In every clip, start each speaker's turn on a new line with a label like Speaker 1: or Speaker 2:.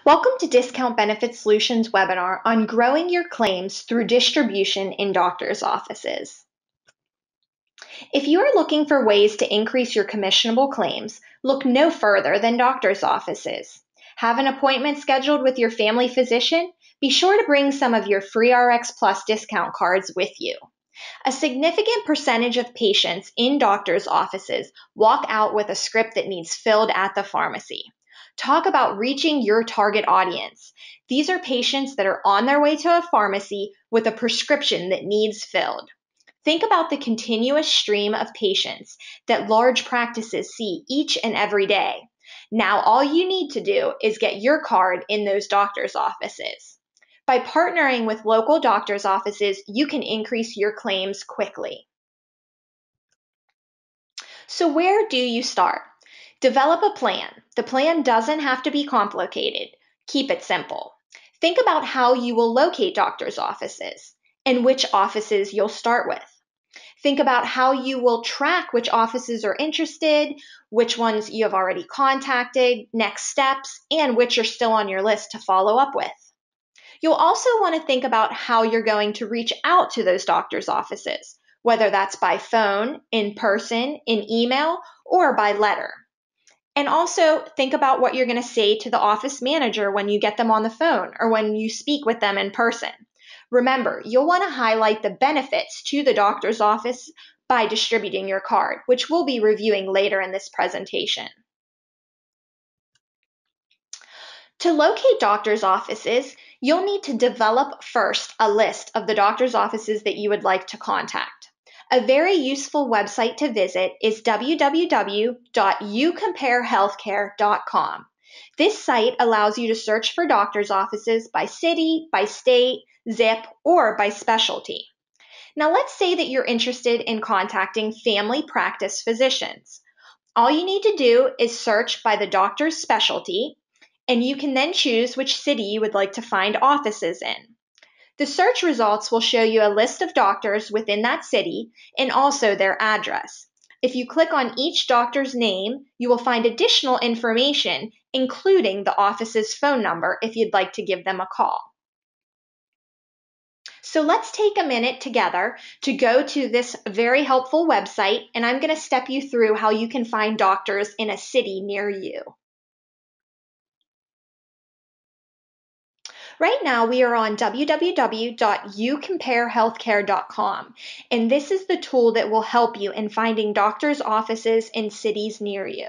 Speaker 1: Welcome to Discount Benefit Solutions webinar on growing your claims through distribution in doctor's offices. If you are looking for ways to increase your commissionable claims, look no further than doctor's offices. Have an appointment scheduled with your family physician? Be sure to bring some of your free RX Plus discount cards with you. A significant percentage of patients in doctor's offices walk out with a script that needs filled at the pharmacy. Talk about reaching your target audience. These are patients that are on their way to a pharmacy with a prescription that needs filled. Think about the continuous stream of patients that large practices see each and every day. Now all you need to do is get your card in those doctor's offices. By partnering with local doctor's offices, you can increase your claims quickly. So where do you start? Develop a plan. The plan doesn't have to be complicated. Keep it simple. Think about how you will locate doctor's offices and which offices you'll start with. Think about how you will track which offices are interested, which ones you have already contacted, next steps, and which are still on your list to follow up with. You'll also want to think about how you're going to reach out to those doctor's offices, whether that's by phone, in person, in email, or by letter. And also think about what you're going to say to the office manager when you get them on the phone or when you speak with them in person. Remember, you'll want to highlight the benefits to the doctor's office by distributing your card, which we'll be reviewing later in this presentation. To locate doctor's offices, you'll need to develop first a list of the doctor's offices that you would like to contact. A very useful website to visit is www.youcomparehealthcare.com. This site allows you to search for doctor's offices by city, by state, zip, or by specialty. Now let's say that you're interested in contacting family practice physicians. All you need to do is search by the doctor's specialty, and you can then choose which city you would like to find offices in. The search results will show you a list of doctors within that city and also their address. If you click on each doctor's name, you will find additional information, including the office's phone number if you'd like to give them a call. So let's take a minute together to go to this very helpful website, and I'm going to step you through how you can find doctors in a city near you. Right now, we are on www.youcomparehealthcare.com, and this is the tool that will help you in finding doctor's offices in cities near you.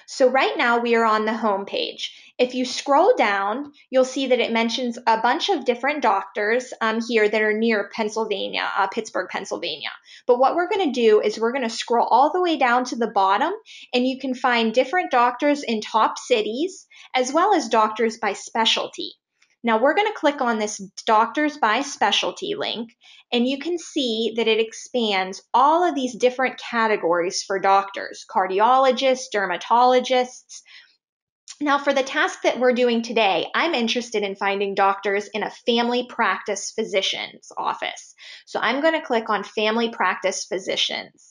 Speaker 1: So right now, we are on the home page. If you scroll down, you'll see that it mentions a bunch of different doctors here that are near Pennsylvania, Pittsburgh, Pennsylvania. But what we're going to do is we're going to scroll all the way down to the bottom, and you can find different doctors in top cities, as well as doctors by specialty. Now we're going to click on this Doctors by Specialty link, and you can see that it expands all of these different categories for doctors, cardiologists, dermatologists. Now for the task that we're doing today, I'm interested in finding doctors in a family practice physician's office. So I'm going to click on Family Practice Physicians.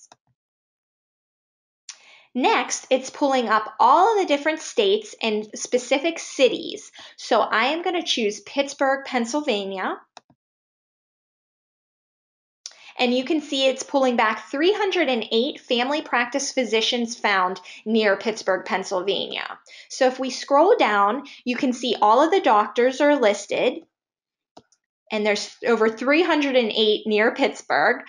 Speaker 1: Next, it's pulling up all of the different states and specific cities. So I am going to choose Pittsburgh, Pennsylvania. And you can see it's pulling back 308 family practice physicians found near Pittsburgh, Pennsylvania. So if we scroll down, you can see all of the doctors are listed. And there's over 308 near Pittsburgh.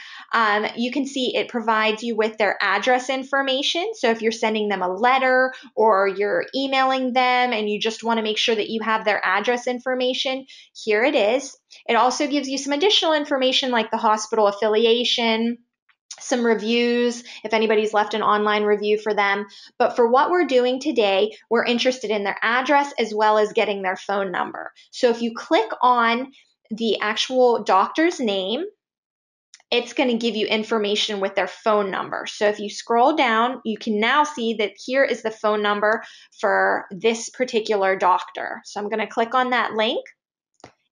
Speaker 1: You can see it provides you with their address information. So if you're sending them a letter or you're emailing them and you just want to make sure that you have their address information, here it is. It also gives you some additional information like the hospital affiliation, some reviews, if anybody's left an online review for them. But for what we're doing today, we're interested in their address as well as getting their phone number. So if you click on the actual doctor's name, it's going to give you information with their phone number. So if you scroll down, you can now see that here is the phone number for this particular doctor. So I'm going to click on that link,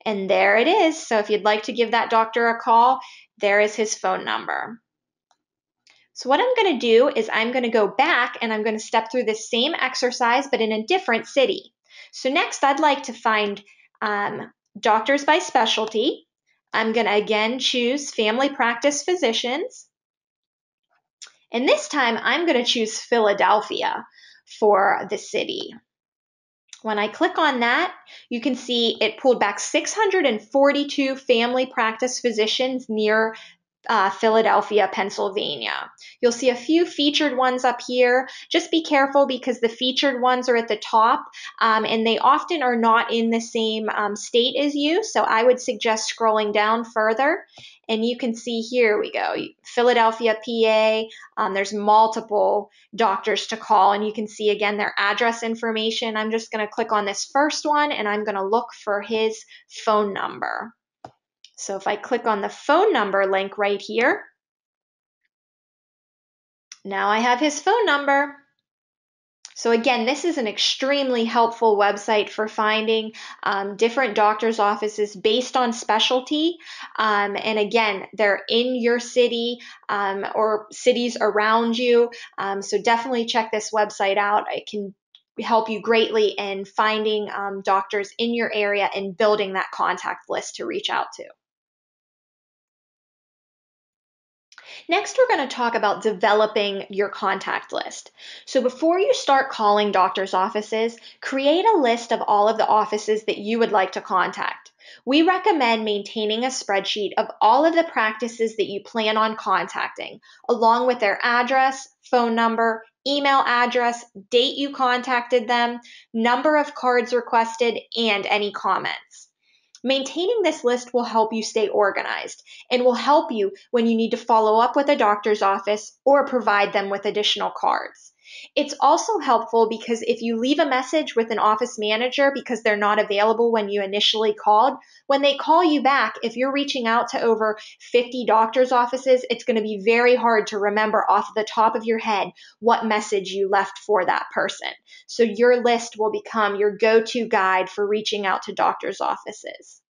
Speaker 1: and there it is. So if you'd like to give that doctor a call, there is his phone number. So what I'm going to do is I'm going to go back and I'm going to step through this same exercise, but in a different city. So next, I'd like to find doctors by specialty. I'm going to again choose family practice physicians. And this time, I'm going to choose Philadelphia for the city. When I click on that, you can see it pulled back 642 family practice physicians near Philadelphia, Pennsylvania. You'll see a few featured ones up here. Just be careful because the featured ones are at the top and they often are not in the same state as you. So I would suggest scrolling down further. And you can see here we go, Philadelphia, PA. There's multiple doctors to call, and you can see again their address information. I'm just going to click on this first one and I'm going to look for his phone number. So if I click on the phone number link right here, now I have his phone number. So again, this is an extremely helpful website for finding different doctor's offices based on specialty. And again, they're in your city or cities around you. So definitely check this website out. It can help you greatly in finding doctors in your area and building that contact list to reach out to. Next, we're going to talk about developing your contact list. So before you start calling doctor's offices, create a list of all of the offices that you would like to contact. We recommend maintaining a spreadsheet of all of the practices that you plan on contacting, along with their address, phone number, email address, date you contacted them, number of cards requested, and any comments. Maintaining this list will help you stay organized and will help you when you need to follow up with a doctor's office or provide them with additional cards. It's also helpful because if you leave a message with an office manager because they're not available when you initially called, when they call you back, if you're reaching out to over 50 doctor's offices, it's going to be very hard to remember off the top of your head what message you left for that person. So your list will become your go-to guide for reaching out to doctor's offices.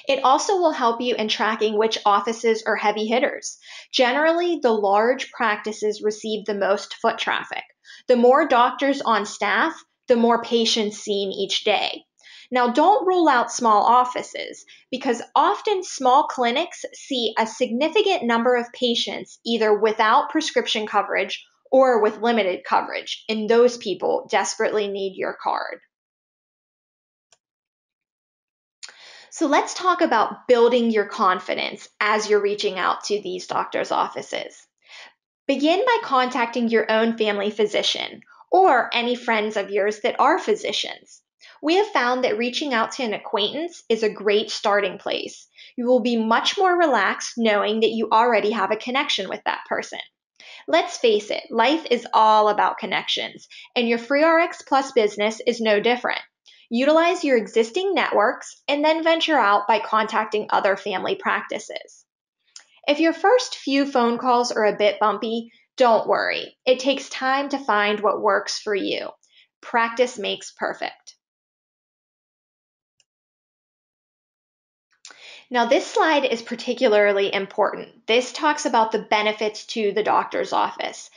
Speaker 1: It also will help you in tracking which offices are heavy hitters. Generally, the large practices receive the most foot traffic. The more doctors on staff, the more patients seen each day. Now, don't rule out small offices because often small clinics see a significant number of patients either without prescription coverage or with limited coverage, and those people desperately need your card. So let's talk about building your confidence as you're reaching out to these doctor's offices. Begin by contacting your own family physician or any friends of yours that are physicians. We have found that reaching out to an acquaintance is a great starting place. You will be much more relaxed knowing that you already have a connection with that person. Let's face it, life is all about connections, and your FreeRx Plus business is no different. Utilize your existing networks and then venture out by contacting other family practices. If your first few phone calls are a bit bumpy, don't worry. It takes time to find what works for you. Practice makes perfect. Now, this slide is particularly important. This talks about the benefits to the doctor's office,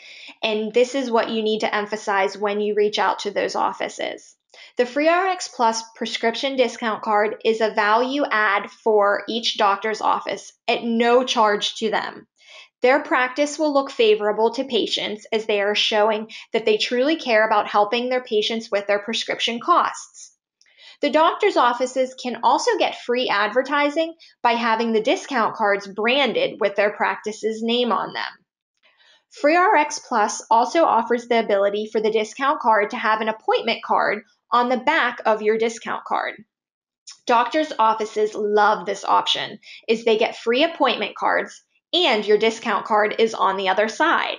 Speaker 1: and this is what you need to emphasize when you reach out to those offices. The FreeRx Plus prescription discount card is a value add for each doctor's office at no charge to them. Their practice will look favorable to patients as they are showing that they truly care about helping their patients with their prescription costs. The doctor's offices can also get free advertising by having the discount cards branded with their practice's name on them. FreeRx Plus also offers the ability for the discount card to have an appointment card on the back of your discount card. Doctors' offices love this option as they get free appointment cards and your discount card is on the other side.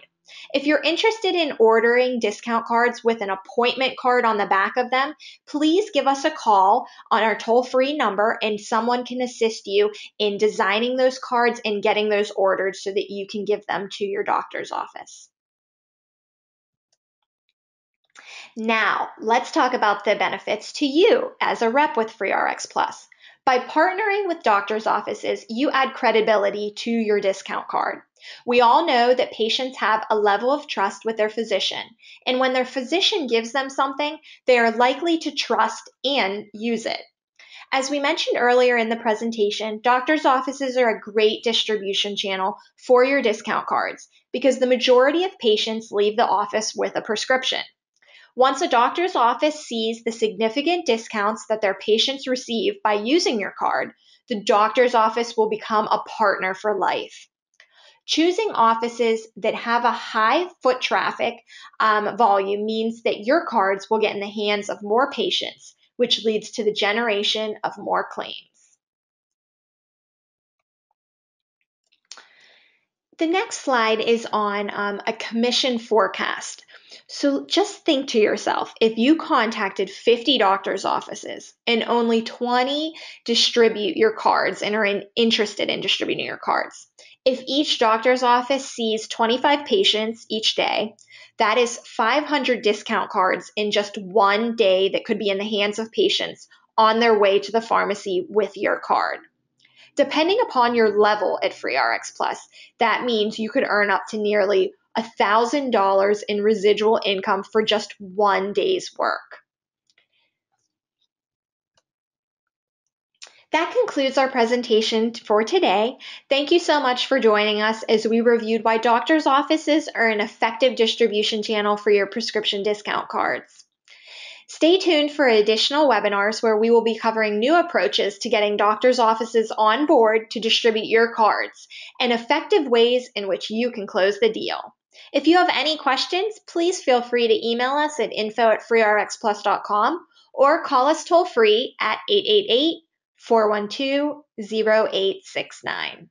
Speaker 1: If you're interested in ordering discount cards with an appointment card on the back of them, please give us a call on our toll-free number and someone can assist you in designing those cards and getting those ordered so that you can give them to your doctor's office. Now, let's talk about the benefits to you as a rep with FreeRx Plus. By partnering with doctor's offices, you add credibility to your discount card. We all know that patients have a level of trust with their physician, and when their physician gives them something, they are likely to trust and use it. As we mentioned earlier in the presentation, doctors' offices are a great distribution channel for your discount cards because the majority of patients leave the office with a prescription. Once a doctor's office sees the significant discounts that their patients receive by using your card, the doctor's office will become a partner for life. Choosing offices that have a high foot traffic volume means that your cards will get in the hands of more patients, which leads to the generation of more claims. The next slide is on a commission forecast. So just think to yourself, if you contacted 50 doctor's offices and only 20 distribute your cards and are interested in distributing your cards, if each doctor's office sees 25 patients each day, that is 500 discount cards in just one day that could be in the hands of patients on their way to the pharmacy with your card. Depending upon your level at FreeRx Plus, that means you could earn up to nearly $1,000 in residual income for just one day's work. That concludes our presentation for today. Thank you so much for joining us as we reviewed why doctors' offices are an effective distribution channel for your prescription discount cards. Stay tuned for additional webinars where we will be covering new approaches to getting doctors' offices on board to distribute your cards and effective ways in which you can close the deal. If you have any questions, please feel free to email us at info@freerxplus.com or call us toll free at 888-412-0869.